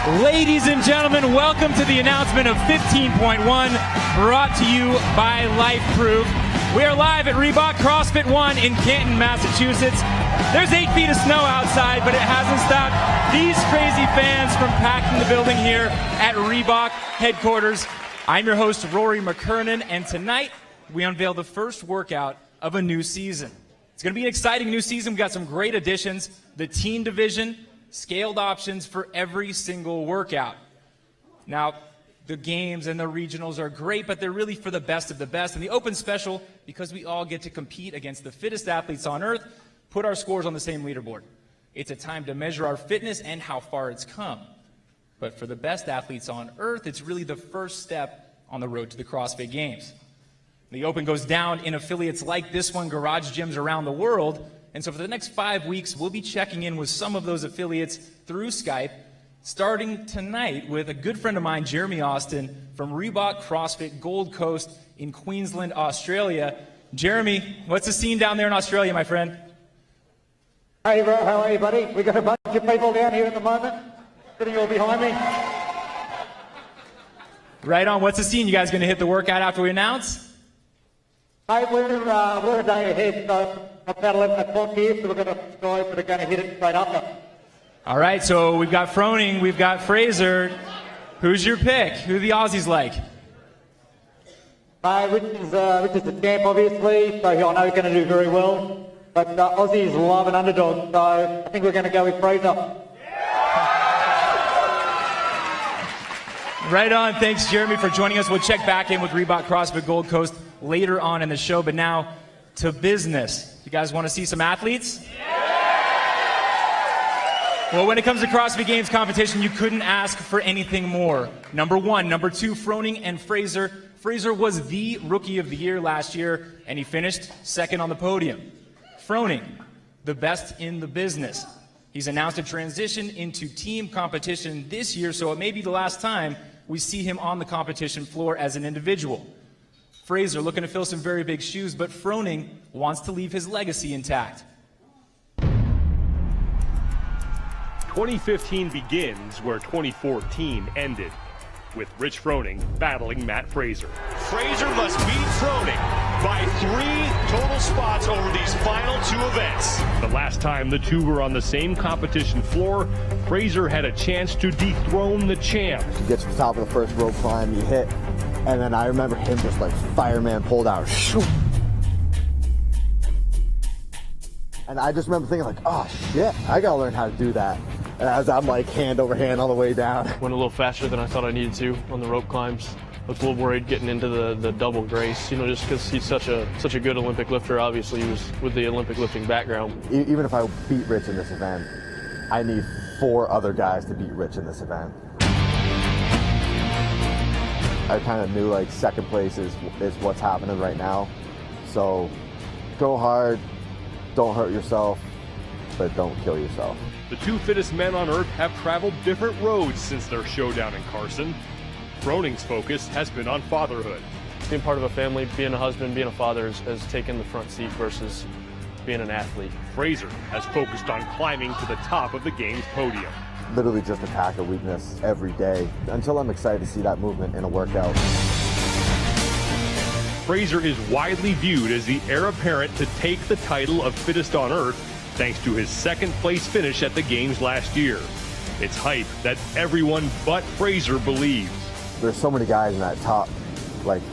Ladies and gentlemen, welcome to the announcement of 15.1, brought to you by Life Proof. We are live at Reebok CrossFit One in Canton, Massachusetts. There's 8 feet of snow outside, but it hasn't stopped these crazy fans from packing the building here at Reebok headquarters. I'm your host, Rory McKernan, and tonight we unveil the first workout of a new season. It's going to be an exciting new season. We've got some great additions, the teen division, scaled options for every single workout. Now, the games and the regionals are great, but they're really for the best of the best. And the Open Special, because we all get to compete against the fittest athletes on earth, put our scores on the same leaderboard. It's a time to measure our fitness and how far it's come. But for the best athletes on earth, it's really the first step on the road to the CrossFit Games. The Open goes down in affiliates like this one, garage gyms around the world. And so for the next 5 weeks, we'll be checking in with some of those affiliates through Skype, starting tonight with a good friend of mine, Jeremy Austin, from Reebok CrossFit Gold Coast in Queensland, Australia. Jeremy, what's the scene down there in Australia, my friend? Hey, bro, how are you, buddy? We've got a bunch of people down here at the moment, sitting all behind me. Right on. What's the scene? You guys going to hit the workout after we announce? Hey, we're a day ahead, so about 11 o'clock here, so we're going to go, but we're going to hit it straight after. All right, so we've got Froning, we've got Fraser. Who's your pick? Who do the Aussies like? Rich is the champ, obviously, so I know he's going to do very well. But Aussies love an underdog, so I think we're going to go with Fraser. Right on. Thanks, Jeremy, for joining us. We'll check back in with Reebok CrossFit Gold Coast later on in the show. But now to business. You guys want to see some athletes? Well, when it comes to CrossFit Games competition, you couldn't ask for anything more. Number 1, number 2, Froning and Fraser. Fraser was the Rookie of the Year last year, and he finished second on the podium. Froning, the best in the business. He's announced a transition into team competition this year, so it may be the last time we see him on the competition floor as an individual. Fraser looking to fill some very big shoes, but Froning wants to leave his legacy intact. 2015 begins where 2014 ended, with Rich Froning battling Matt Fraser. Fraser must beat Froning by 3 total spots over these final 2 events. The last time the two were on the same competition floor, Fraser had a chance to dethrone the champ. You get to the top of the first rope climb, you hit, and then I remember him just like fireman pulled out. And I just remember thinking like, oh shit, I gotta learn how to do that. And as I'm like hand over hand all the way down. Went a little faster than I thought I needed to on the rope climbs. I was a little worried getting into the double grace, just because he's such a good Olympic lifter. Obviously, he was with the Olympic lifting background. Even if I beat Rich in this event, I need 4 other guys to beat Rich in this event. I kind of knew like second place is what's happening right now. So go hard, don't hurt yourself, but don't kill yourself. The 2 fittest men on earth have traveled different roads since their showdown in Carson. Froning's focus has been on fatherhood. Being part of a family, being a husband, being a father has taken the front seat versus being an athlete. Fraser has focused on climbing to the top of the game's podium. Literally just attack a weakness every day until I'm excited to see that movement in a workout. Fraser is widely viewed as the heir apparent to take the title of fittest on earth thanks to his second place finish at the games last year. It's hype that everyone but Fraser believes. There's so many guys in that top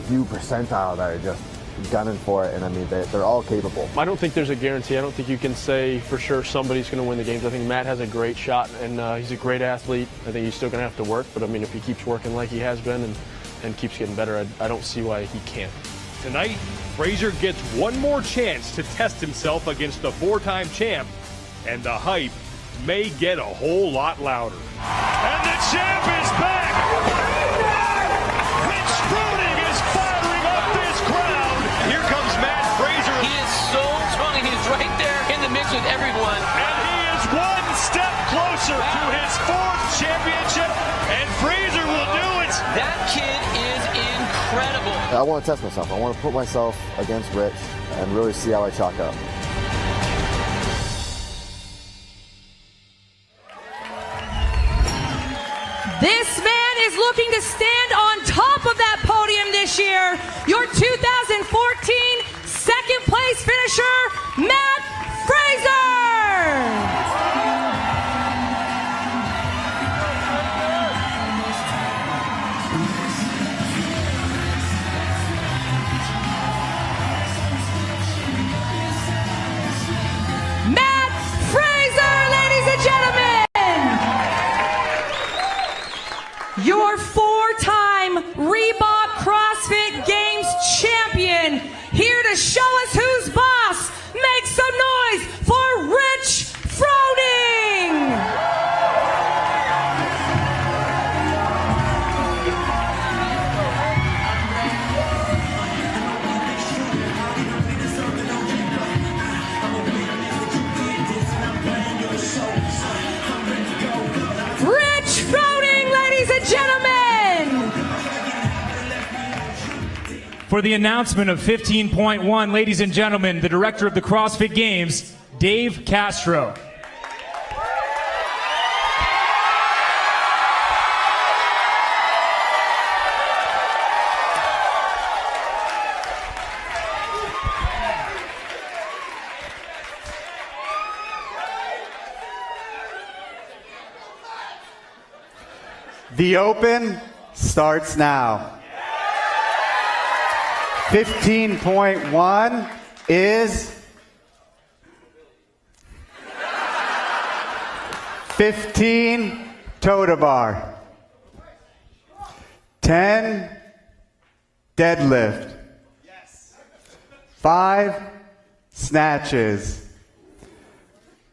few percentile that are just gunning for it, and I mean they're all capable. I don't think there's a guarantee. I don't think you can say for sure somebody's going to win the games. I think Matt has a great shot, and he's a great athlete. I think he's still going to have to work, but I mean if he keeps working like he has been and keeps getting better, I don't see why he can't. Tonight, Fraser gets one more chance to test himself against the 4-time champ, and the hype may get a whole lot louder. And the champ is back! Rich Froning is firing up this crowd! Here comes Matt Fraser. He is so strong, and he's right there in the mix with everyone. And he is one step closer to his 4th championship, and Fraser will do it! That kid is incredible. I want to test myself. I want to put myself against Rich and really see how I chalk up. This man is looking to stand on top of that podium this year. Your 2014 second place finisher, Matt Fraser. Your four-time Reebok CrossFit Games champion, here to show us who's boss. Make some noise for Rich Froning! Rich Froning, ladies and gentlemen! For the announcement of 15.1, ladies and gentlemen, the director of the CrossFit Games, Dave Castro. The Open starts now. 15.1 is 15 toe to bar, 10 deadlift, 5 snatches,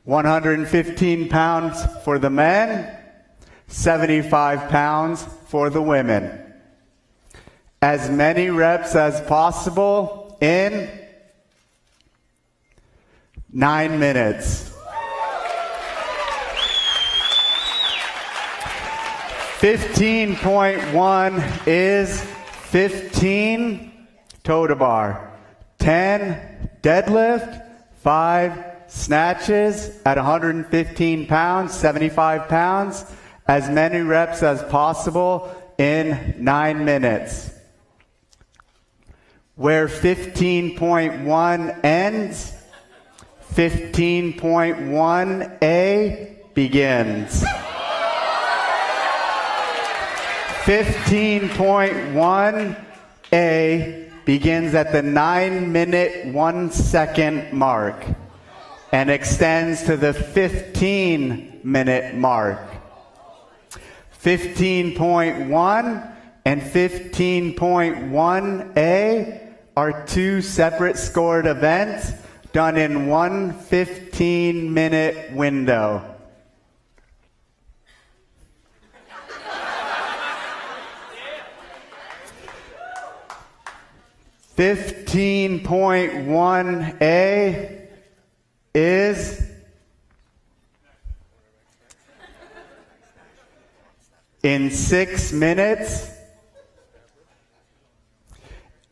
115 pounds for the men, 75 pounds for the women. As many reps as possible in 9 minutes. 15.1 is 15 toe to bar, 10 deadlift, 5 snatches at 115 pounds, 75 pounds, as many reps as possible in 9 minutes. Where 15.1 ends, 15.1A begins. 15.1A begins at the 9-minute 1 second mark and extends to the 15-minute mark. 15.1 and 15.1A are 2 separate scored events done in one 15-minute window. $15.1A is in 6 minutes.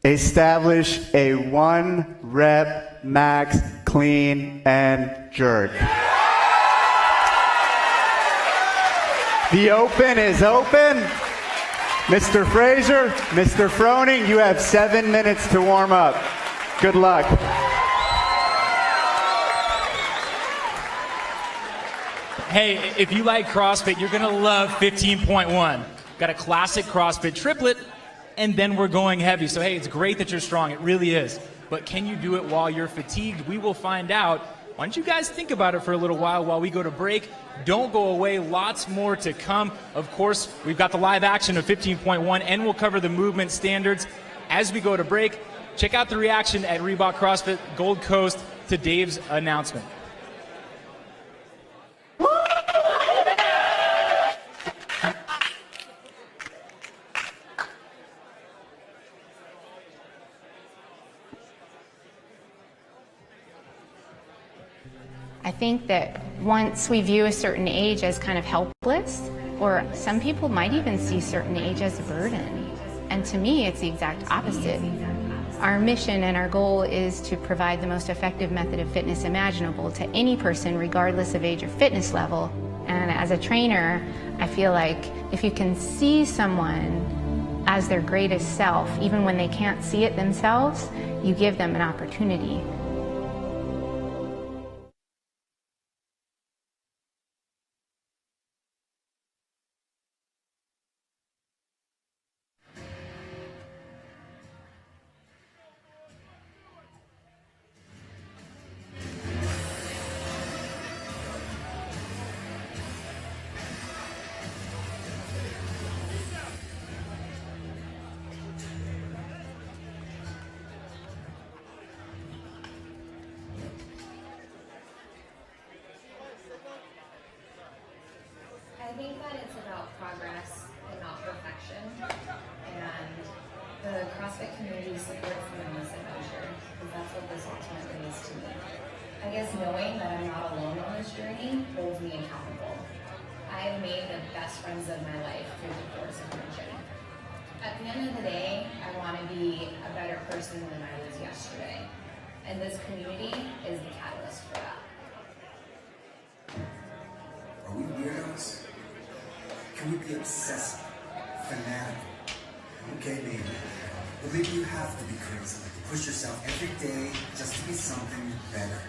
Establish a 1 rep max clean and jerk. The Open is open. Mr. Fraser, Mr. Froning, you have 7 minutes to warm up. Good luck. Hey, if you like CrossFit, you're going to love 15.1. Got a classic CrossFit triplet, and then we're going heavy. So, hey, it's great that you're strong. It really is. But can you do it while you're fatigued? We will find out. Why don't you guys think about it for a little while we go to break. Don't go away. Lots more to come. Of course, we've got the live action of 15.1, and we'll cover the movement standards as we go to break. Check out the reaction at Reebok CrossFit Gold Coast to Dave's announcement. I think that once we view a certain age as kind of helpless, or some people might even see certain age as a burden. And to me, it's the exact opposite. Our mission and our goal is to provide the most effective method of fitness imaginable to any person, regardless of age or fitness level, And as a trainer, I feel like if you can see someone as their greatest self, even when they can't see it themselves, you give them an opportunity. I think that it's about progress and not perfection, and the CrossFit community supports me on this adventure, because that's what this ultimately is to me. I guess knowing that I'm not alone on this journey holds me accountable. I have made the best friends of my life through the course of my journey. At the end of the day, I want to be a better person than I was yesterday, and this community is the catalyst for that. Are we weirdos? Can we be obsessive, fanatical? Okay, maybe. But maybe you have to be crazy. Push yourself every day just to be something better.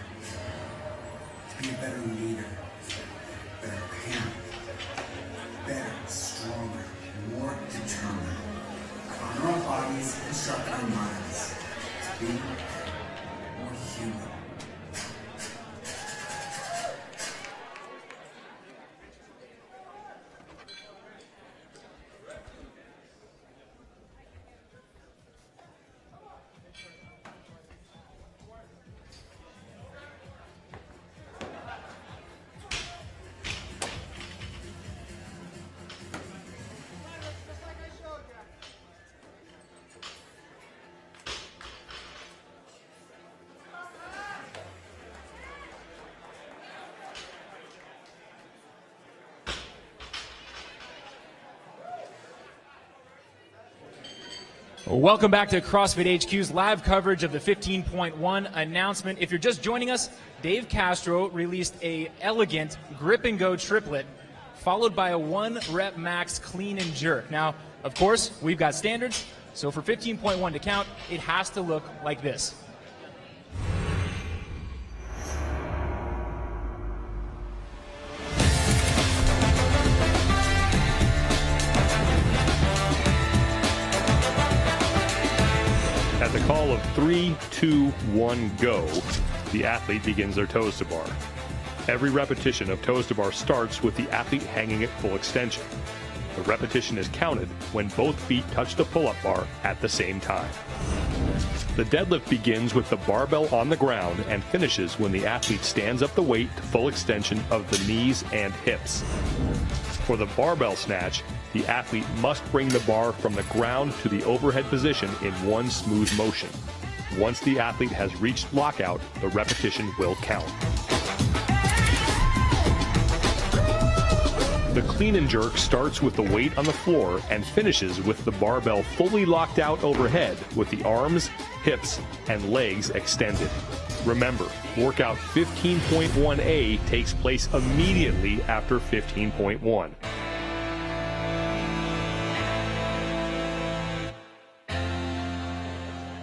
To be a better leader, better parent, better, stronger, more determined. Honor our bodies and sharpen our minds. To be more human. Welcome back to CrossFit HQ's live coverage of the 15.1 announcement. If you're just joining us, Dave Castro released a elegant grip and go triplet, followed by a 1-rep max clean and jerk. Now, of course, we've got standards, so for 15.1 to count, it has to look like this. At the call of 3, 2, 1, go, the athlete begins their toes to bar. Every repetition of toes to bar starts with the athlete hanging at full extension. The repetition is counted when both feet touch the pull-up bar at the same time. The deadlift begins with the barbell on the ground and finishes when the athlete stands up the weight to full extension of the knees and hips. For the barbell snatch, the athlete must bring the bar from the ground to the overhead position in one smooth motion. Once the athlete has reached lockout, the repetition will count. The clean and jerk starts with the weight on the floor and finishes with the barbell fully locked out overhead with the arms, hips, and legs extended. Remember, workout 15.1A takes place immediately after 15.1.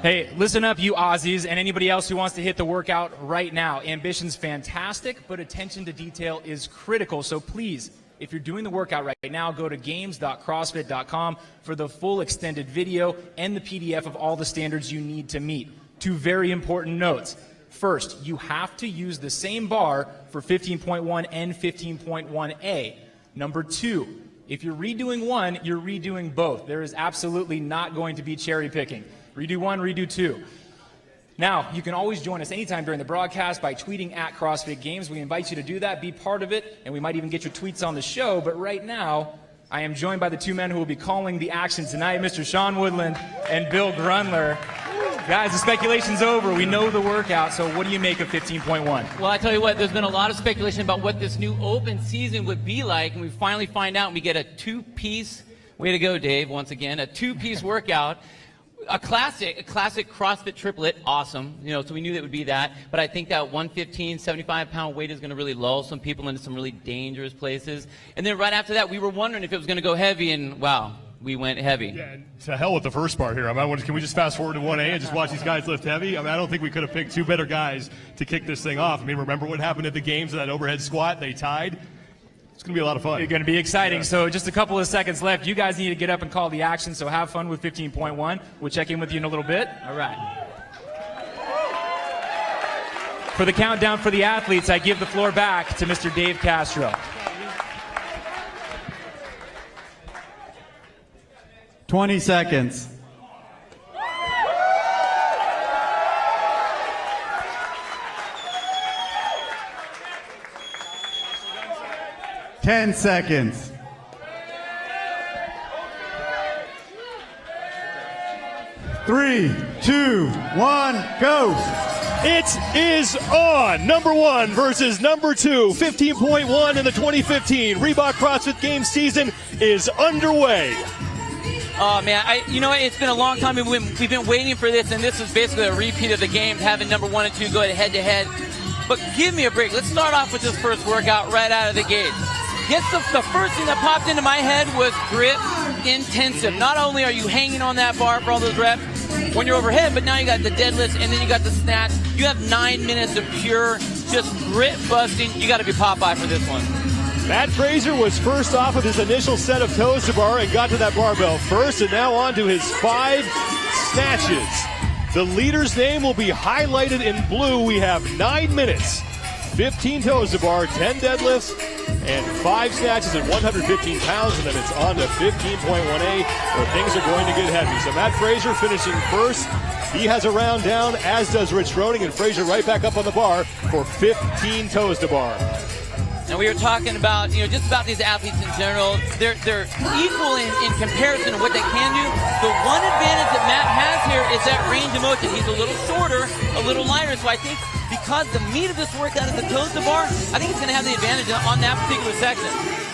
Hey, listen up, you Aussies, and anybody else who wants to hit the workout right now. Ambition's fantastic, but attention to detail is critical. So please, if you're doing the workout right now, go to games.crossfit.com for the full extended video and the PDF of all the standards you need to meet. Two very important notes. First, you have to use the same bar for 15.1 and 15.1A. Number two, if you're redoing one, you're redoing both. There is absolutely not going to be cherry picking. Redo one, redo two. Now, you can always join us anytime during the broadcast by tweeting at CrossFit Games. We invite you to do that, be part of it, and we might even get your tweets on the show. But right now, I am joined by the two men who will be calling the action tonight, Mr. Sean Woodland and Bill Grundler. Guys, the speculation's over. We know the workout, so what do you make of 15.1? Well, I tell you what, there's been a lot of speculation about what this new open season would be like, and we finally find out and we get a two-piece, way to go, Dave, once again, a two-piece workout. A classic CrossFit triplet, awesome. So we knew that would be that. But I think that 115, 75-pound weight is going to really lull some people into some really dangerous places. And then right after that, we were wondering if it was going to go heavy, and wow, we went heavy. Yeah, and to hell with the first part here. Can we just fast forward to 1A and just watch these guys lift heavy? I don't think we could have picked two better guys to kick this thing off. Remember what happened at the games, that overhead squat? They tied. It's going to be a lot of fun. It's going to be exciting. Yeah. So just a couple of seconds left. You guys need to get up and call the action, so have fun with 15.1. We'll check in with you in a little bit. All right. For the countdown for the athletes, I give the floor back to Mr. Dave Castro. 20 seconds. Ten seconds. 3, 2, 1, go. It is on. Number 1 versus number 2. 15.1 in the 2015 Reebok CrossFit Games season is underway. Oh, man, it's been a long time. We've been waiting for this, and this is basically a repeat of the games, having number 1 and 2 go head-to-head. But give me a break. Let's start off with this first workout right out of the gate. The first thing that popped into my head was grip intensive. Not only are you hanging on that bar for all those reps when you're overhead, but now you got the deadlifts and then you got the snatch. You have 9 minutes of pure just grip busting. You got to be Popeye for this one. Matt Fraser was first off of his initial set of toes to bar and got to that barbell first, and now on to his 5 snatches. The leader's name will be highlighted in blue. We have 9 minutes, 15 toes to bar, 10 deadlifts, and 5 snatches at 115 pounds, and then it's on to 15.1A, where things are going to get heavy. So Matt Fraser finishing first. He has a round down, as does Rich Froning, and Fraser right back up on the bar for 15 toes to bar. And we were talking about, just about these athletes in general. They're equal in comparison to what they can do. The one advantage that Matt has here is that range of motion. He's a little shorter, a little lighter. So I think because the meat of this workout is the toes to bar, I think he's going to have the advantage on that particular section.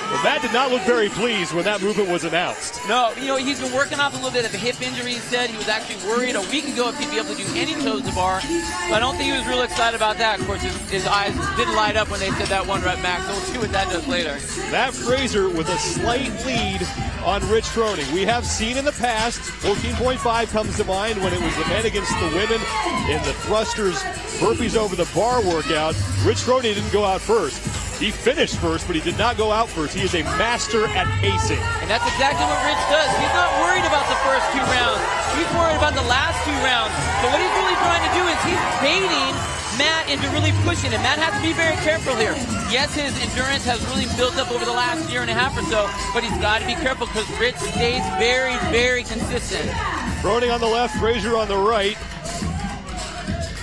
Well, Matt did not look very pleased when that movement was announced. No, he's been working off a little bit of a hip injury. He said he was actually worried a week ago if he'd be able to do any toes to bar. But I don't think he was real excited about that. Of course, his eyes didn't light up when they said that 1 rep max. So we'll see what that does later. Matt Fraser with a slight lead on Rich Froning. We have seen in the past, 14.5 comes to mind when it was the men against the women in the thrusters burpees over the bar workout. Rich Froning didn't go out first. He finished first, but he did not go out first. He is a master at pacing. And that's exactly what Rich does. He's not worried about the first 2 rounds. He's worried about the last 2 rounds. So what he's really trying to do is he's baiting Matt into really pushing him. Matt has to be very careful here. Yes, his endurance has really built up over the last 1.5 years or so, but he's got to be careful because Rich stays very, very consistent. Froning on the left, Fraser on the right.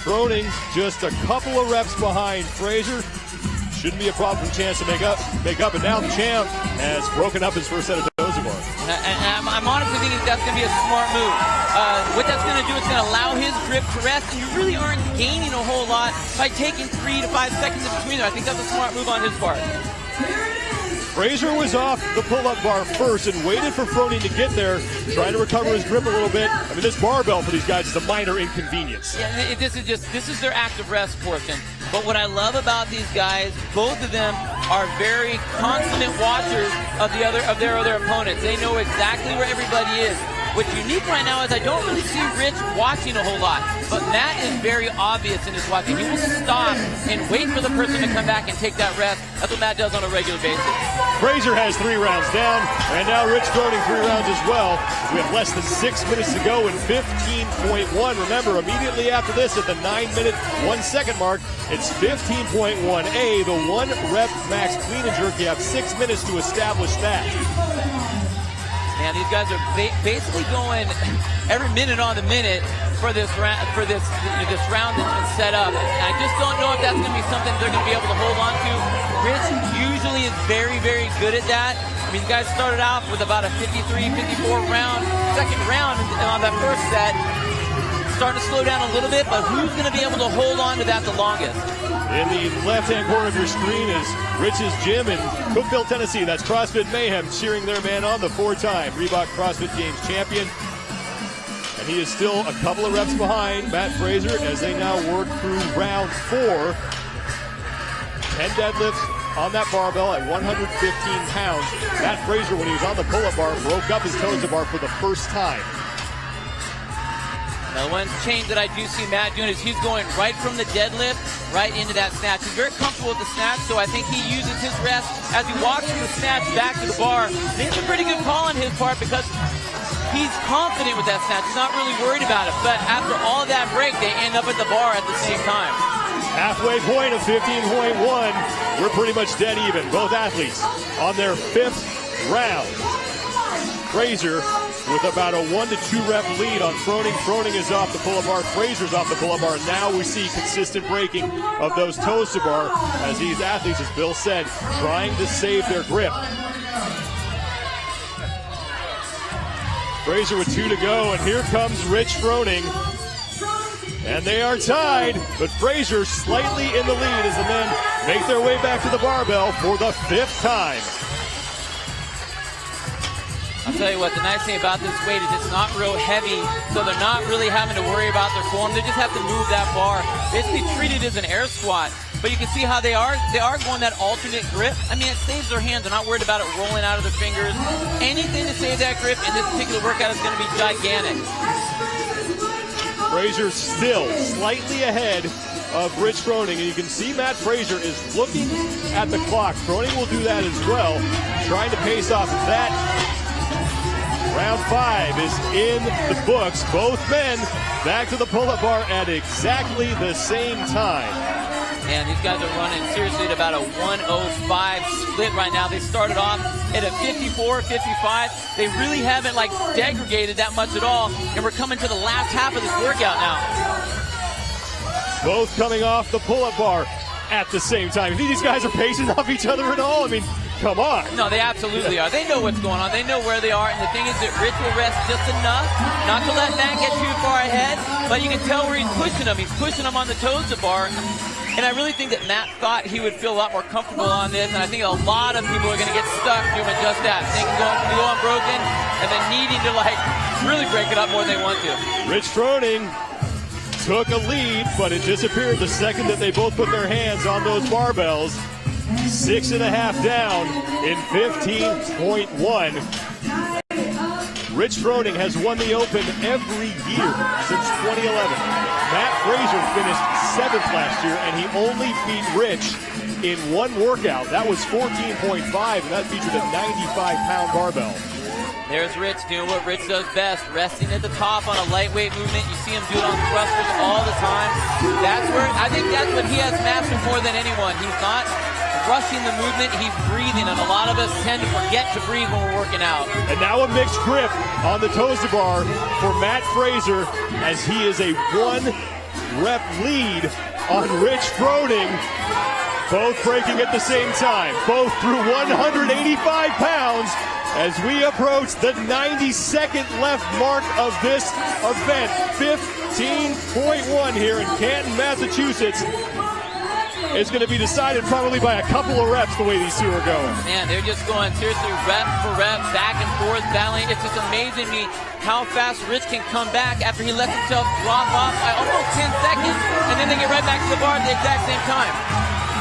Froning just a couple of reps behind Fraser. Shouldn't be a problem for Chance to make up. And now the champ has broken up his first set of toes to bar. And I'm honestly thinking that's going to be a smart move. What that's going to do is going to allow his grip to rest, and you really aren't gaining a whole lot by taking 3 to 5 seconds in between there. I think that's a smart move on his part. Fraser was off the pull-up bar first and waited for Froning to get there, trying to recover his grip a little bit. This barbell for these guys is a minor inconvenience. Yeah, this is their active rest portion. But what I love about these guys, both of them are very consummate watchers of their other opponents. They know exactly where everybody is. What's unique right now is I don't really see Rich watching a whole lot, but Matt is very obvious in his watching. He will stop and wait for the person to come back and take that rest. That's what Matt does on a regular basis. Fraser has 3 rounds down, and now Rich Froning 3 rounds as well. We have less than 6 minutes to go in 15.1. Remember, immediately after this, at the 9-minute, 1-second mark, it's 15.1A, the 1 rep max clean and jerk. You have 6 minutes to establish that. Man, these guys are basically going every minute on the minute for this round that's been set up. And I just don't know if that's going to be something they're going to be able to hold on to. Rich usually is very, very good at that. These guys started off with about a 53, 54 round, second round on that first set. Starting to slow down a little bit, but who's going to be able to hold on to that the longest? In the left-hand corner of your screen is Rich's gym in Cookeville, Tennessee. That's CrossFit Mayhem cheering their man on, the 4-time Reebok CrossFit Games champion. And He is still a couple of reps behind Matt Fraser as they now work through round 4. 10 deadlifts on that barbell at 115 pounds. Matt Fraser, when he was on the pull-up bar, broke up his toes to bar for the first time. Now, one change that I do see Matt doing is he's going right from the deadlift right into that snatch. He's very comfortable with the snatch, so I think he uses his rest as he walks from the snatch back to the bar. I think it's a pretty good call on his part because he's confident with that snatch. He's not really worried about it. But after all of that break, they end up at the bar at the same time. Halfway point of 15.1. We're pretty much dead even. Both athletes on their 5th round. Fraser with about a 1 to 2 rep lead on Froning. Froning is off the pull-up bar. Fraser's off the pull-up bar. Now we see consistent breaking of those toes to bar as these athletes, as Bill said, trying to save their grip. Fraser with 2 to go, and here comes Rich Froning. And they are tied, but Fraser slightly in the lead as the men make their way back to the barbell for the 5th time. I'll tell you what, the nice thing about this weight is it's not real heavy, so they're not really having to worry about their form. They just have to move that bar. Basically treat it as an air squat. But you can see how they are going that alternate grip. I mean, it saves their hands. They're not worried about it rolling out of their fingers. Anything to save that grip in this particular workout is going to be gigantic. Fraser still slightly ahead of Rich Froning, and you can see Matt Fraser is looking at the clock. Froning will do that as well, trying to pace off of that. Round 5 is in the books. Both men back to the pull-up bar at exactly the same time. And these guys are running seriously at about a 105 split right now. They started off at a 54, 55. They really haven't degraded that much at all. And we're coming to the last half of this workout now. Both coming off the pull-up bar at the same time. You think these guys are pacing off each other at all? I mean, come on. No, they absolutely are. They know what's going on. They know where they are. And the thing is that Rich will rest just enough not to let Matt get too far ahead. But you can tell where he's pushing him. He's pushing him on the toes to bar. And I really think that Matt thought he would feel a lot more comfortable on this. And I think a lot of people are going to get stuck doing just that. Thinking going broken and then needing to really break it up more than they want to. Rich Froning took a lead, but it disappeared the second that they both put their hands on those barbells. 6.5 down in 15.1. Rich Froning has won the Open every year since 2011. Matt Fraser finished 7th last year, and he only beat Rich in one workout. That was 14.5, and that featured a 95-pound barbell. There's Rich doing what Rich does best, resting at the top on a lightweight movement. You see him do it on thrusters all the time. I think that's what he has mastered more than anyone. He's not rushing the movement, he's breathing, and a lot of us tend to forget to breathe when we're working out. And now a mixed grip on the toes to bar for Matt Fraser as he is a 1-rep lead on Rich Froning. Both breaking at the same time, both through 185 pounds as we approach the 92nd left mark of this event. 15.1 here in Canton, Massachusetts. It's going to be decided probably by a couple of reps the way these two are going. Man, they're just going seriously rep for rep, back and forth, battling. It's just amazing to me how fast Rich can come back after he lets himself drop off by almost 10 seconds, and then they get right back to the bar at the exact same time.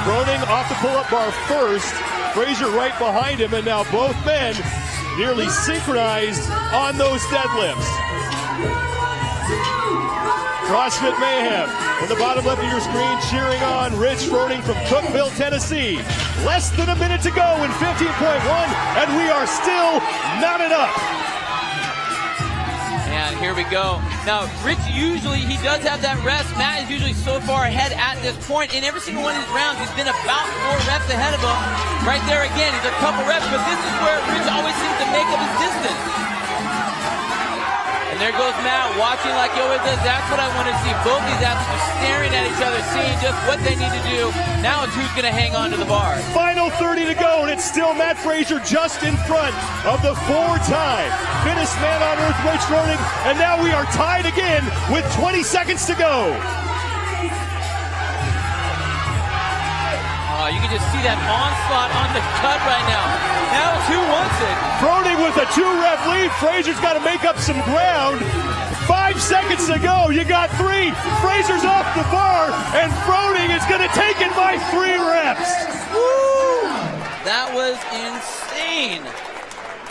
Froning off the pull-up bar first, Fraser right behind him, and now both men nearly synchronized on those deadlifts. CrossFit Mayhem in the bottom left of your screen, cheering on Rich Froning from Cookeville, Tennessee. Less than a minute to go in 15.1, and we are still knotted up. And here we go. Now, Rich usually, he does have that rest. Matt is usually so far ahead at this point. In every single one of these rounds, he's been about 4 reps ahead of him. Right there again, he's a couple reps, but this is where Rich always seems to make up his distance. And there goes Matt watching like he always does. That's what I want to see. Both these athletes are staring at each other, seeing just what they need to do. Now it's who's going to hang on to the bar. Final 30 to go, and it's still Matt Fraser just in front of the 4-time fittest man on earth, Rich Froning. And now we are tied again with 20 seconds to go. You can just see that onslaught on the cut right now. Now it's who wants it. Froning with a 2-rep lead. Fraser's got to make up some ground. 5 5 seconds to go. You got 3. Fraser's off the bar, and Froning is going to take it by 3 reps. Woo! That was insane.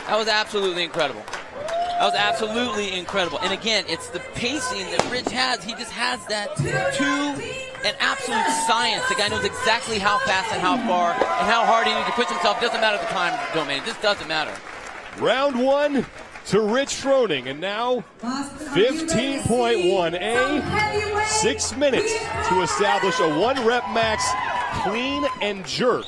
That was absolutely incredible. That was absolutely incredible. And again, it's the pacing that Rich has. He just has that to an absolute science. The guy knows exactly how fast and how far and how hard he needs to push himself. Doesn't matter the time domain. It just doesn't matter. Round 1 to Rich Froning, and now 15.1A, 6 minutes to establish a 1 rep max clean and jerk.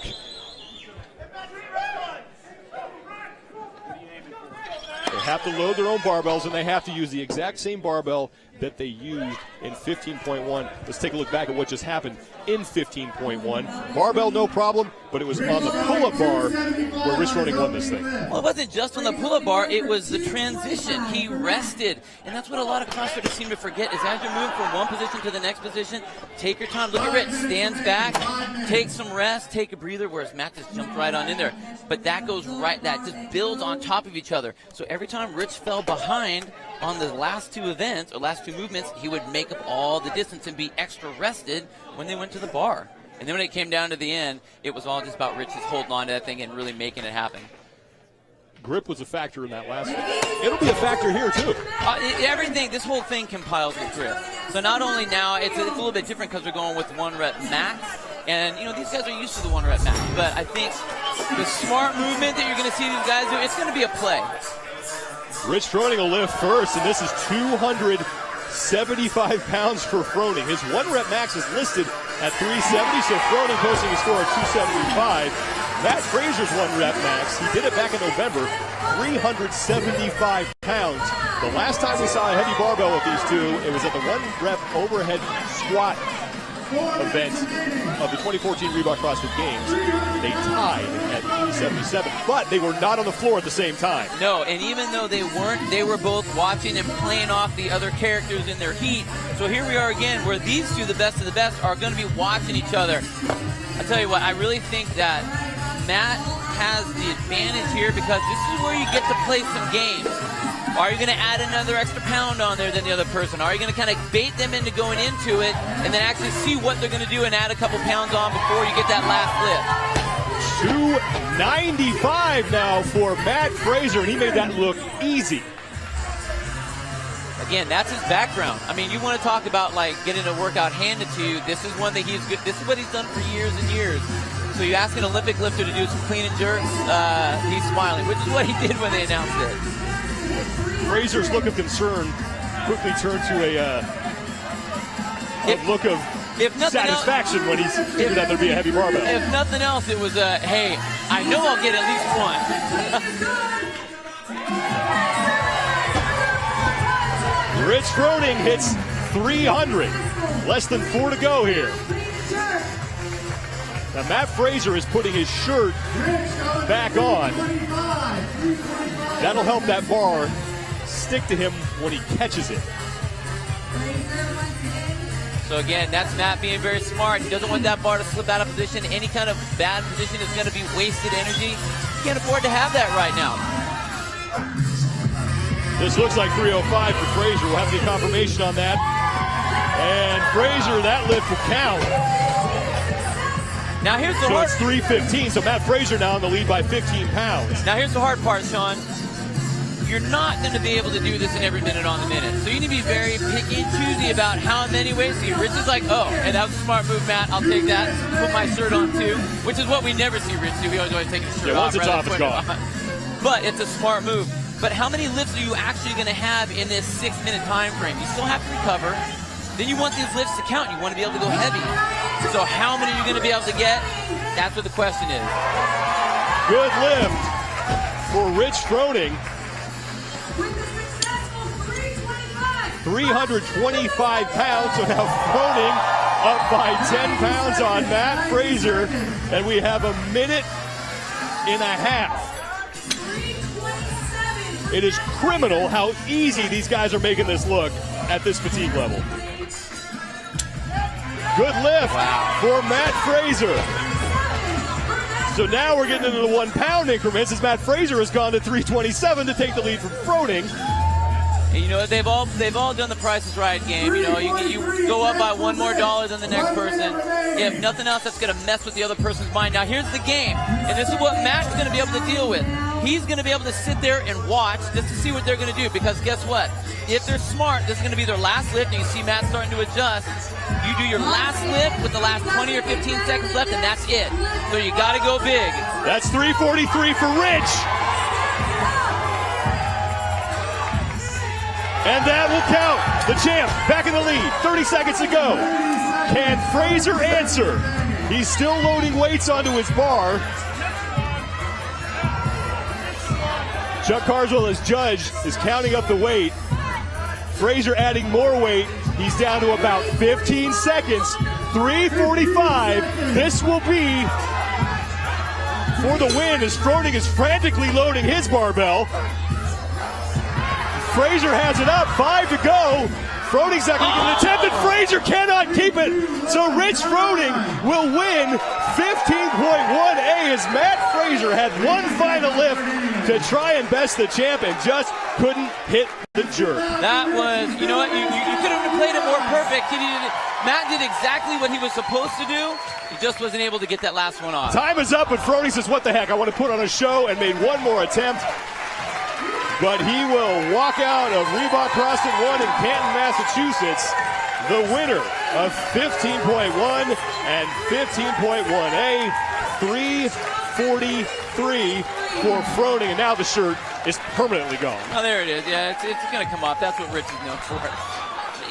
They have to load their own barbells, and they have to use the exact same barbell that they used in 15.1. Let's take a look back at what just happened in 15.1. Barbell, no problem, but it was on the pull-up bar where Rich Froning won this thing. Well, it wasn't just on the pull-up bar. It was the transition. He rested, and that's what a lot of CrossFitters seem to forget is as you're moving from one position to the next position, take your time. Look at Rich. Stands back, take some rest, take a breather, whereas Matt just jumped right on in there. But that goes right, that just builds on top of each other. So every time Rich fell behind on the last 2 events, or last 2 movements, he would make up all the distance and be extra rested when they went to the bar. And then when it came down to the end, it was all just about Rich just holding on to that thing and really making it happen. Grip was a factor in that last one. It'll be a factor here, too. Everything, this whole thing compiles with grip. So not only now, it's a little bit different because we're going with 1 rep max. And, you know, these guys are used to the 1 rep max. But I think the smart movement that you're going to see these guys do, it's going to be a play. Rich Froning will lift first, and this is 275 pounds for Froning. His 1 rep max is listed at 370, so Froning posting a score of 275. Matt Fraser's 1 rep max, he did it back in November, 375 pounds. The last time we saw a heavy barbell with these two, it was at the 1 rep overhead squat event of the 2014 Reebok CrossFit Games. They tied at 377, but they were not on the floor at the same time. No, and even though they weren't, they were both watching and playing off the other characters in their heat. So here we are again, where these two, the best of the best, are going to be watching each other. I tell you what, I really think that Matt has the advantage here because this is where you get to play some games. Are you going to add another extra pound on there than the other person? Are you going to kind of bait them into going into it and then actually see what they're going to do and add a couple pounds on before you get that last lift? 295 now for Matt Fraser, and he made that look easy. Again, that's his background. I mean, you want to talk about like getting a workout handed to you. This is one that he's good. This is what he's done for years and years. So you ask an Olympic lifter to do some clean and jerks, he's smiling, which is what he did when they announced it. Fraser's look of concern quickly turned to a look of satisfaction when he figured out there'd be a heavy barbell. If nothing else, it was hey, I know I'll get at least 1. Rich Froning hits 300. Less than 4 to go here. Now Matt Fraser is putting his shirt back on. That'll help that bar stick to him when he catches it. So again, that's Matt being very smart. He doesn't want that bar to slip out of position. Any kind of bad position is going to be wasted energy. He can't afford to have that right now. This looks like 305 for Fraser. We'll have the confirmation on that. And Fraser, that lift will count. Now here's the so hard. It's 315. So Matt Fraser now in the lead by 15 pounds. Now here's the hard part, Sean. You're not going to be able to do this in every minute on the minute. So you need to be very picky and choosy about how many ways. See, Rich is like, oh, and that was a smart move, Matt. I'll take that. Put my shirt on too, which is what we never see Rich do. We always take his shirt off. Once it's off, it's gone. But it's a smart move. But how many lifts are you actually going to have in this 6-minute time frame? You still have to recover. Then you want these lifts to count. You want to be able to go heavy. So how many are you going to be able to get? That's what the question is. Good lift for Rich Froning. 325 pounds, so now Froning up by 10 pounds on Matt Fraser, and we have a minute and a half. It is criminal how easy these guys are making this look at this fatigue level. Good lift for Matt Fraser. So now we're getting into the 1 pound increments as Matt Fraser has gone to 327 to take the lead from Froning. And you know, they've all done the Price is Right game. You know, you go up by $1 more than the next person. You have nothing else that's going to mess with the other person's mind. Now here's the game, and this is what Matt's going to be able to deal with. He's going to be able to sit there and watch just to see what they're going to do, because guess what? If they're smart, this is going to be their last lift, and you see Matt starting to adjust. You do your last lift with the last 20 or 15 seconds left, and that's it. So you got to go big. That's 3:43 for Rich. And that will count. The champ back in the lead. 30 seconds to go. Can Fraser answer? He's still loading weights onto his bar. Chuck Carswell, as judge, is counting up the weight. Fraser adding more weight. He's down to about 15 seconds. 3:45. This will be for the win as Froning is frantically loading his barbell. Fraser has it up, 5 to go. Froning's not going to get an attempt, and Fraser cannot keep it. So Rich Froning will win 15.1A as Matt Fraser had one final lift to try and best the champ and just couldn't hit the jerk. That was, you know what, you could have played it more perfect. Matt did exactly what he was supposed to do. He just wasn't able to get that last one off. Time is up, and Froning says, what the heck, I want to put on a show, and made one more attempt. But he will walk out of Reebok CrossFit One in Canton, Massachusetts, the winner of 15.1 and 15.1A, 3:43 for Froning, and now the shirt is permanently gone. Oh, there it is. Yeah, it's going to come off. That's what Rich is known for.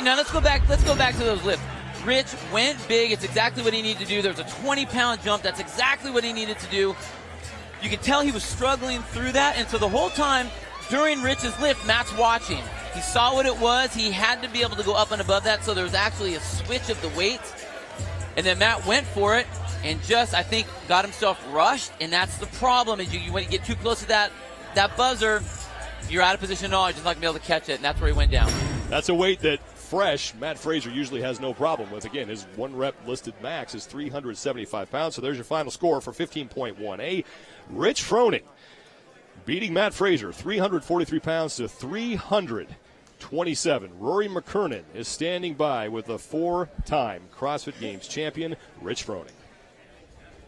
Now let's go back to those lifts. Rich went big. It's exactly what he needed to do. There's a 20-pound jump. That's exactly what he needed to do. You could tell he was struggling through that, and so the whole time during Rich's lift, Matt's watching. He saw what it was. He had to be able to go up and above that, so there was actually a switch of the weights. And then Matt went for it and just, I think, got himself rushed, and that's the problem is when you get too close to that buzzer, you're out of position at all. You're just not going to be able to catch it, and that's where he went down. That's a weight that fresh Matt Fraser usually has no problem with. Again, his one rep listed max is 375 pounds, so there's your final score for 15.1A. Rich Froning beating Matt Fraser, 343 pounds to 327. Rory McKernan is standing by with the 4-time CrossFit Games champion, Rich Froning.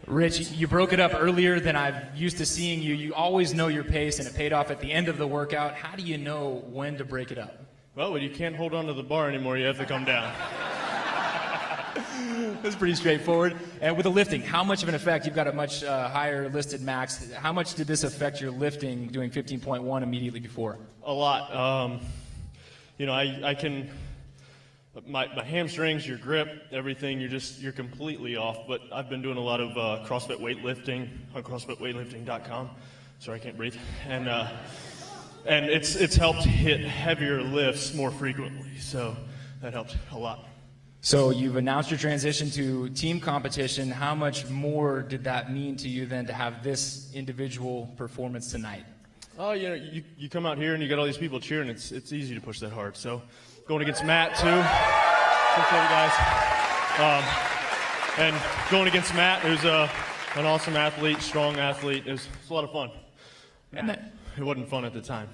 Rich, you broke it up earlier than I'm used to seeing you. You always know your pace, and it paid off at the end of the workout. How do you know when to break it up? Well, when you can't hold on to the bar anymore, you have to come down. That's pretty straightforward. And with the lifting, how much of an effect? You've got a much higher listed max. How much did this affect your lifting doing 15.1 immediately before? A lot. You know, I can, my hamstrings, your grip, everything, you're completely off. But I've been doing a lot of CrossFit weightlifting on CrossFitWeightlifting.com. Sorry, I can't breathe. And it's helped hit heavier lifts more frequently. So that helped a lot. So you've announced your transition to team competition. How much more did that mean to you than to have this individual performance tonight? Oh, you know, you come out here and you got all these people cheering. It's easy to push that hard. So going against Matt too. Thanks, guys. And going against Matt, who's an awesome athlete, strong athlete. It was a lot of fun. It wasn't fun at the time.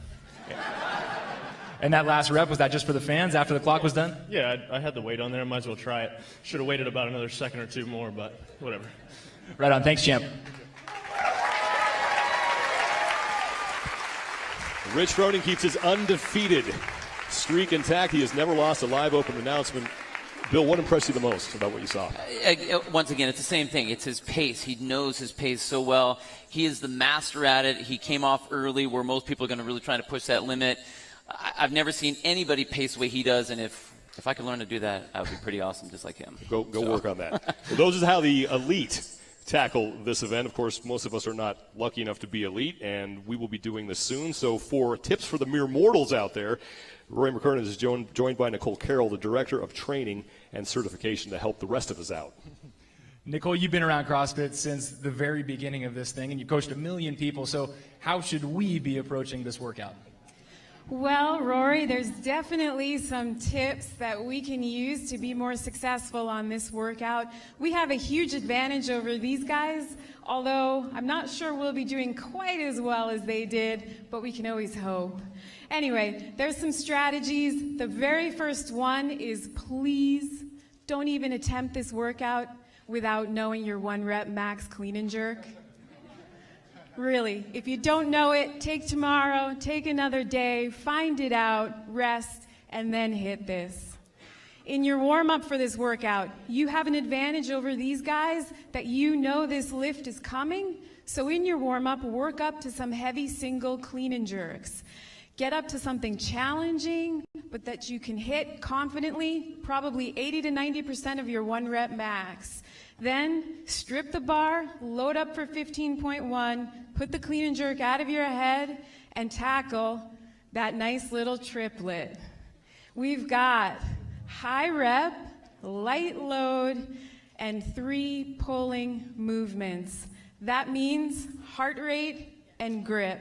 And that last rep, was that just for the fans after the clock was done? Yeah, I had the weight on there. I might as well try it. Should have waited about another second or two more, but whatever. Right on. Thanks, champ. Rich Froning keeps his undefeated streak intact. He has never lost a live open announcement. Bill, what impressed you the most about what you saw? Once again, it's the same thing. It's his pace. He knows his pace so well. He is the master at it. He came off early where most people are going to really try to push that limit. I've never seen anybody pace the way he does, and if I could learn to do that, I would be pretty awesome just like him. Go work on that. Well, those are how the elite tackle this event. Of course, most of us are not lucky enough to be elite, and we will be doing this soon. So for tips for the mere mortals out there, Rory McKernan is joined by Nicole Carroll, the Director of Training and Certification, to help the rest of us out. Nicole, you've been around CrossFit since the very beginning of this thing, and you've coached 1 million people. So how should we be approaching this workout? Well, Rory, there's definitely some tips that we can use to be more successful on this workout. We have a huge advantage over these guys, although I'm not sure we'll be doing quite as well as they did, but we can always hope. Anyway, there's some strategies. The very first one is please don't even attempt this workout without knowing your 1 rep max clean and jerk. Really, if you don't know it, take tomorrow, take another day, find it out, rest, and then hit this. In your warm-up for this workout, you have an advantage over these guys that you know this lift is coming. So in your warm-up, work up to some heavy single clean and jerks. Get up to something challenging, but that you can hit confidently, probably 80 to 90% of your 1 rep max. Then strip the bar, load up for 15.1, put the clean and jerk out of your head, and tackle that nice little triplet. We've got high rep, light load, and 3 pulling movements. That means heart rate and grip.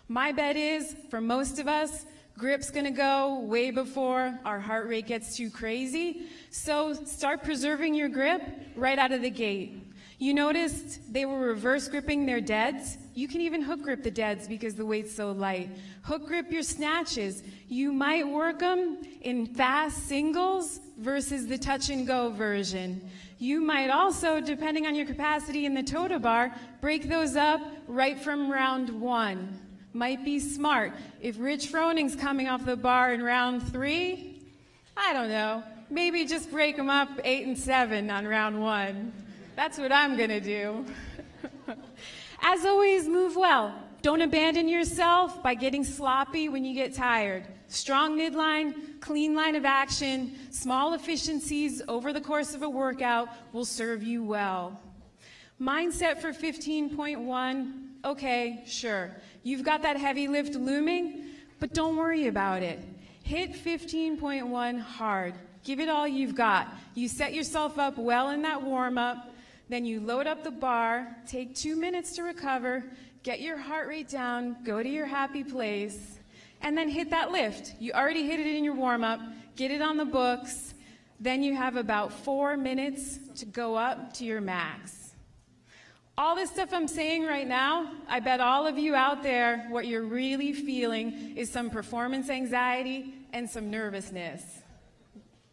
My bet is, for most of us, grip's gonna go way before our heart rate gets too crazy. So start preserving your grip right out of the gate. You noticed they were reverse gripping their deads. You can even hook grip the deads because the weight's so light. Hook grip your snatches. You might work them in fast singles versus the touch and go version. You might also, depending on your capacity in the tota bar, break those up right from round 1. Might be smart. If Rich Froning's coming off the bar in round 3, I don't know, maybe just break them up 8 and 7 on round 1. That's what I'm gonna do. As always, move well. Don't abandon yourself by getting sloppy when you get tired. Strong midline, clean line of action, small efficiencies over the course of a workout will serve you well. Mindset for 15.1, okay, sure. You've got that heavy lift looming, but don't worry about it. Hit 15.1 hard. Give it all you've got. You set yourself up well in that warm-up, then you load up the bar, take 2 minutes to recover, get your heart rate down, go to your happy place, and then hit that lift. You already hit it in your warm-up, get it on the books, then you have about 4 minutes to go up to your max. All this stuff I'm saying right now, I bet all of you out there, what you're really feeling is some performance anxiety and some nervousness.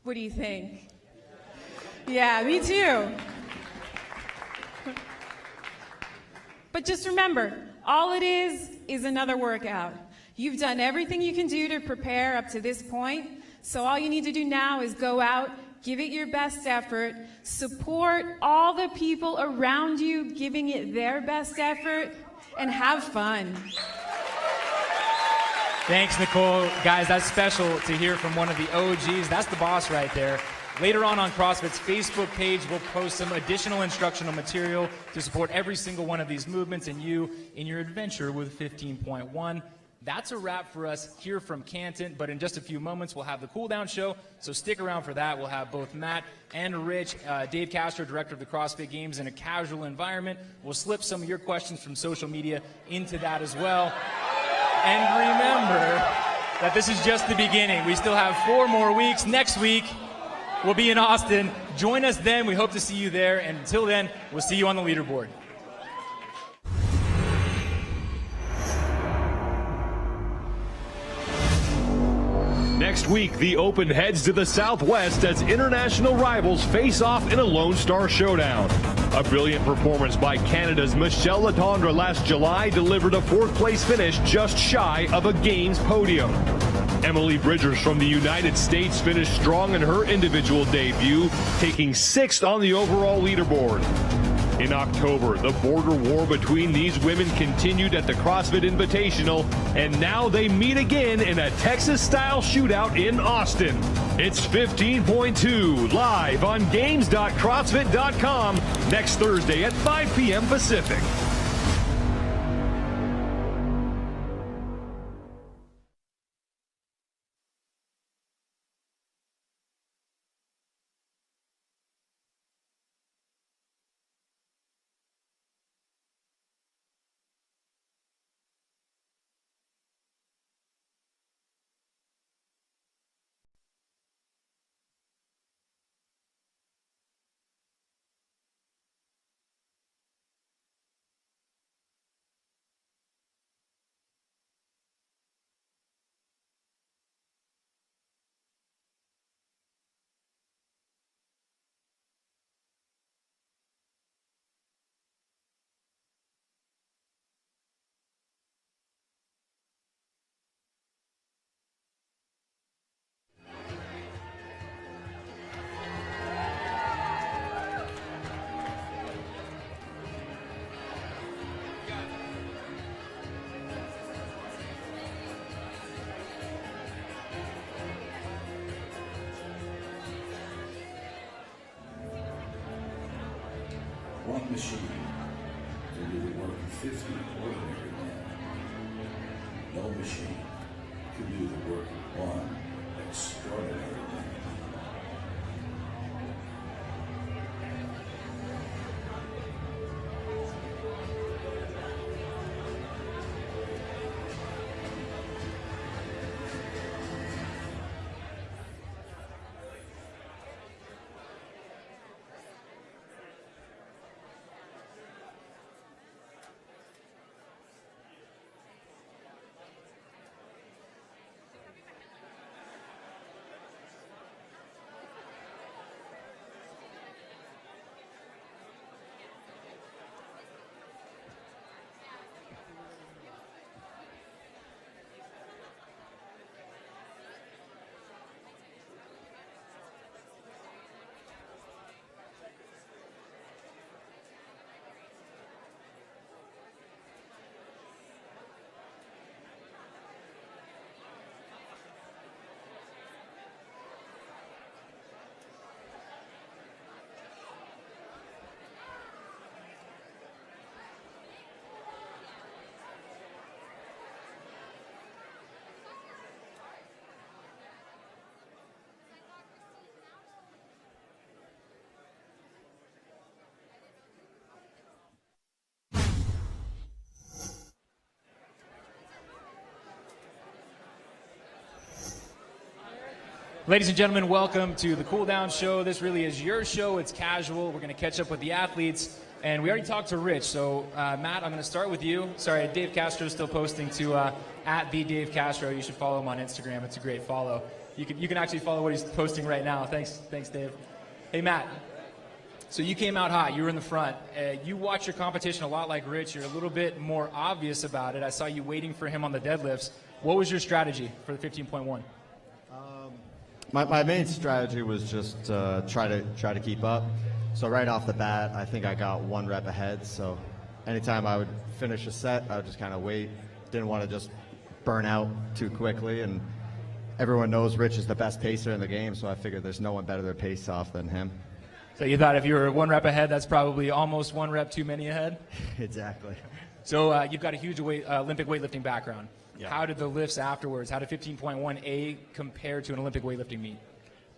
What do you think? Yeah, me too. But just remember, all it is another workout. You've done everything you can do to prepare up to this point, so all you need to do now is go out, give it your best effort, support all the people around you giving it their best effort, and have fun. Thanks, Nicole. Guys, that's special to hear from one of the OGs. That's the boss right there. Later on CrossFit's Facebook page, we'll post some additional instructional material to support every single one of these movements and you in your adventure with 15.1. That's a wrap for us here from Canton, but in just a few moments, we'll have the cool down show, so stick around for that. We'll have both Matt and Rich, Dave Castro, director of the CrossFit Games, in a casual environment. We'll slip some of your questions from social media into that as well. And remember that this is just the beginning. We still have 4 more weeks. Next week, we'll be in Austin. Join us then. We hope to see you there. And until then, we'll see you on the leaderboard. Next week, the Open heads to the Southwest as international rivals face off in a Lone Star Showdown. A brilliant performance by Canada's Michelle Letendre last July delivered a 4th place finish just shy of a Games podium. Emily Bridgers from the United States finished strong in her individual debut, taking 6th on the overall leaderboard. In October, the border war between these women continued at the CrossFit Invitational, and now they meet again in a Texas-style shootout in Austin. It's 15.2 live on games.crossfit.com next Thursday at 5 p.m. Pacific. machine can do the work of 50 ordinary men. No machine can do the work of one extraordinary man. Ladies and gentlemen, welcome to the Cool Down Show. This really is your show. It's casual. We're going to catch up with the athletes. And we already talked to Rich. So, Matt, I'm going to start with you. Sorry, Dave Castro is still posting to at the Dave Castro. You should follow him on Instagram. It's a great follow. You can actually follow what he's posting right now. Thanks, Dave. Hey, Matt. So you came out hot. You were in the front. You watch your competition a lot like Rich. You're a little bit more obvious about it. I saw you waiting for him on the deadlifts. What was your strategy for the 15.1? My main strategy was just try to keep up. So right off the bat, I think I got 1 rep ahead. So anytime I would finish a set, I would just kind of wait. Didn't want to just burn out too quickly. And everyone knows Rich is the best pacer in the game, so I figured there's no one better to pace off than him. So you thought if you were 1 rep ahead, that's probably almost 1 rep too many ahead? Exactly. So you've got a huge Olympic weightlifting background. Yeah. How did the lifts afterwards, how did 15.1A compare to an Olympic weightlifting meet?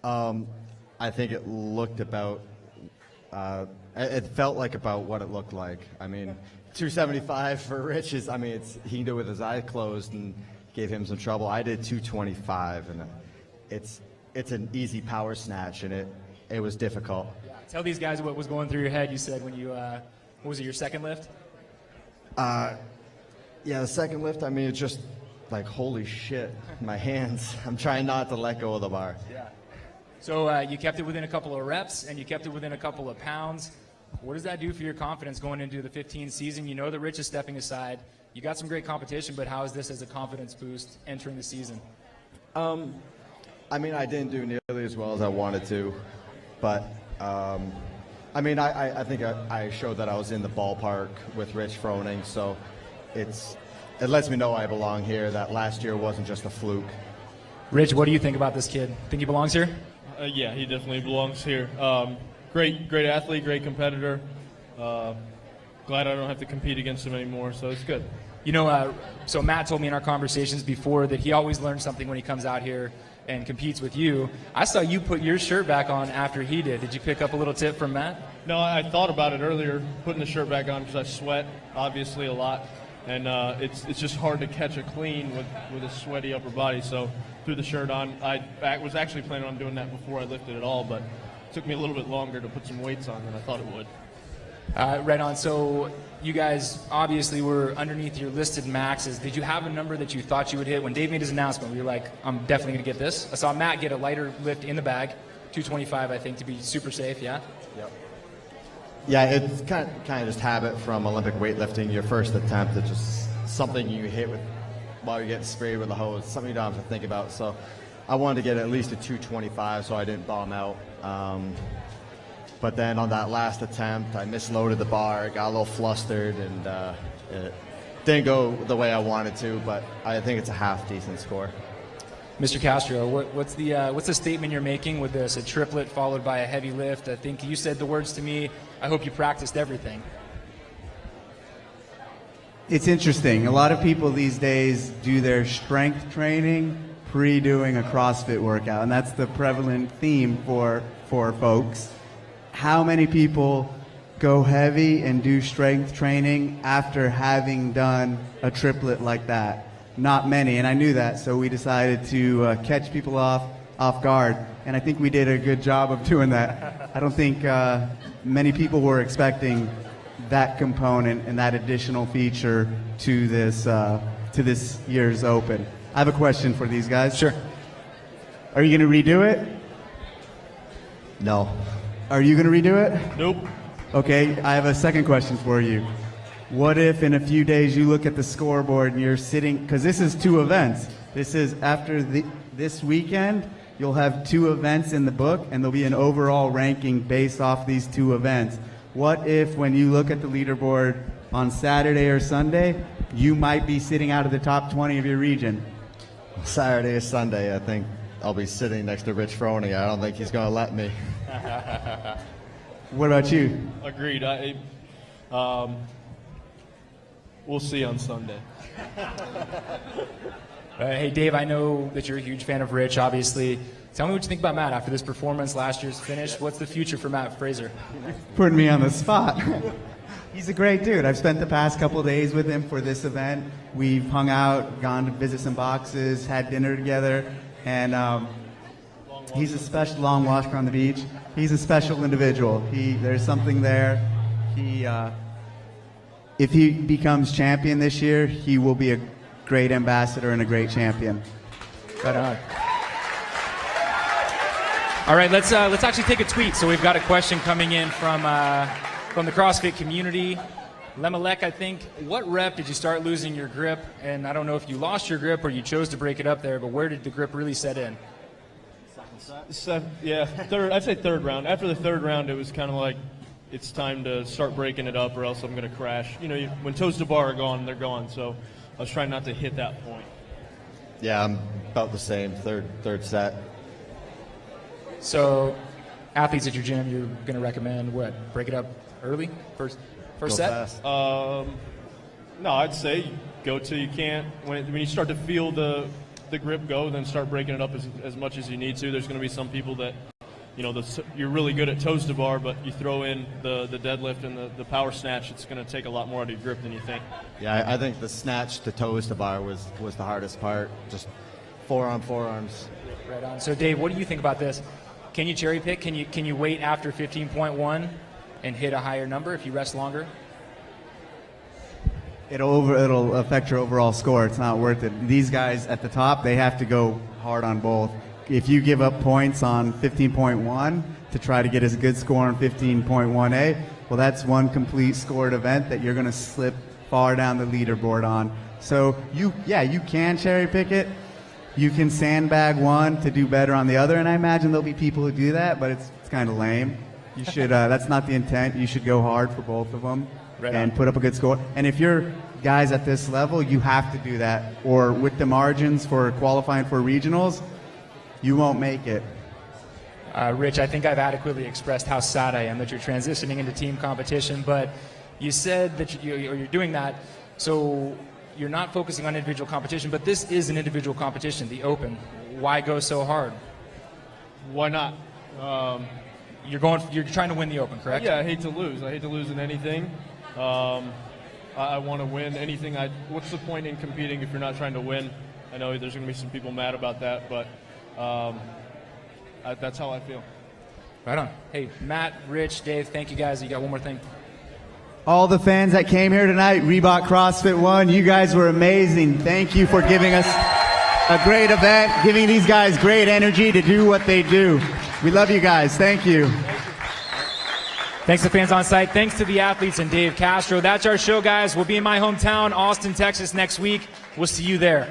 I think it looked about, it felt like about what it looked like. I mean, 275 for Rich is, I mean, he can do it with his eyes closed and gave him some trouble. I did 225, and it's an easy power snatch, and it was difficult. Yeah. Tell these guys what was going through your head. You said when you, what was it, your second lift? Yeah, the second lift, I mean, it's just like, holy shit, my hands. I'm trying not to let go of the bar. Yeah. So you kept it within a couple of reps, and you kept it within a couple of pounds. What does that do for your confidence going into the 15 season? You know that Rich is stepping aside. You got some great competition, but how is this as a confidence boost entering the season? I mean, I didn't do nearly as well as I wanted to, but I mean, I think I showed that I was in the ballpark with Rich Froning, so it lets me know I belong here, that last year wasn't just a fluke. Rich, what do you think about this kid? Think he belongs here? Yeah, he definitely belongs here. Great athlete, great competitor. Glad I don't have to compete against him anymore, so it's good. You know, so Matt told me in our conversations before that he always learns something when he comes out here and competes with you. I saw you put your shirt back on after he did. Did you pick up a little tip from Matt? No, I thought about it earlier, putting the shirt back on, because I sweat, obviously, a lot. And it's just hard to catch a clean with a sweaty upper body. So threw the shirt on. I was actually planning on doing that before I lifted at all, but it took me a little bit longer to put some weights on than I thought it would. Right on. So you guys obviously were underneath your listed maxes. Did you have a number that you thought you would hit? When Dave made his announcement, were you like, I'm definitely going to get this? I saw Matt get a lighter lift in the bag, 225, I think, to be super safe, yeah? Yep. Yeah, it's kind of just habit from Olympic weightlifting. Your first attempt, it's just something you hit with while you're getting sprayed with a hose, something you don't have to think about. So I wanted to get at least a 225 so I didn't bomb out. But then on that last attempt, I misloaded the bar, got a little flustered, and it didn't go the way I wanted to, but I think it's a half decent score. Mr. Castro, what's the statement you're making with this? A triplet followed by a heavy lift. I think you said the words to me, I hope you practiced everything. It's interesting. A lot of people these days do their strength training pre-doing a CrossFit workout, and that's the prevalent theme for folks. How many people go heavy and do strength training after having done a triplet like that? Not many, and I knew that, so we decided to catch people off guard, and I think we did a good job of doing that. I don't think many people were expecting that component and that additional feature to this year's Open. I have a question for these guys. Sure. Are you going to redo it? No. Are you going to redo it? Nope. Okay, I have a second question for you. What if in a few days you look at the scoreboard and you're sitting, because this is 2 events. This is after this weekend, you'll have 2 events in the book, and there'll be an overall ranking based off these 2 events. What if when you look at the leaderboard on Saturday or Sunday, you might be sitting out of the top 20 of your region? Saturday or Sunday, I think I'll be sitting next to Rich Froning. I don't think he's going to let me. What about you? Agreed. We'll see on Sunday. Hey, Dave, I know that you're a huge fan of Rich, obviously. Tell me what you think about Matt after this performance, last year's finish. What's the future for Matt Fraser? Putting me on the spot. He's a great dude. I've spent the past couple of days with him for this event. We've hung out, gone to visit some boxes, had dinner together, and he's a special long walk on the beach. He's a special individual. There's something there. If he becomes champion this year, he will be a great ambassador and a great champion. Right on. All right, let's actually take a tweet. So we've got a question coming in from the CrossFit community. Lemelek, I think, what rep did you start losing your grip? And I don't know if you lost your grip or you chose to break it up there, but where did the grip really set in? I'd say third round. After the third round, it was kind of like it's time to start breaking it up or else I'm going to crash. You know, when toes to bar are gone, they're gone. So I was trying not to hit that point. Yeah, I'm about the same, third set. So athletes at your gym, you're going to recommend what? Break it up early? First set? Fast. No, I'd say go till you can't. When you start to feel the grip go, then start breaking it up as much as you need to. There's going to be some people that, you know, you're really good at toes to bar, but you throw in the deadlift and the power snatch, it's going to take a lot more out of your grip than you think. Yeah, I think the snatch to toes to bar was the hardest part. Just forearms. Right on. So Dave, what do you think about this? Can you cherry pick? Can you wait after 15.1 and hit a higher number if you rest longer? It'll affect your overall score. It's not worth it. These guys at the top, they have to go hard on both. If you give up points on 15.1 to try to get as good score on 15.1A, well, that's one complete scored event that you're going to slip far down the leaderboard on. So you can cherry pick it. You can sandbag one to do better on the other, and I imagine there'll be people who do that, but it's kind of lame. You should. That's not the intent. You should go hard for both of them and put up a good score. And if you're guys at this level, you have to do that, or with the margins for qualifying for regionals, you won't make it. Rich, I think I've adequately expressed how sad I am that you're transitioning into team competition, but you said that you're doing that, so you're not focusing on individual competition, but this is an individual competition, the Open. Why go so hard? Why not? You're trying to win the Open, correct? Yeah, I hate to lose. I hate to lose in anything. I want to win anything. What's the point in competing if you're not trying to win? I know there's going to be some people mad about that, but that's how I feel. Right on. Hey, Matt, Rich, Dave, thank you guys. You got one more thing? All the fans that came here tonight, Reebok CrossFit One, you guys were amazing. Thank you for giving us a great event, giving these guys great energy to do what they do. We love you guys. Thank you. Thanks to fans on site. Thanks to the athletes and Dave Castro. That's our show, guys. We'll be in my hometown, Austin, Texas, next week. We'll see you there.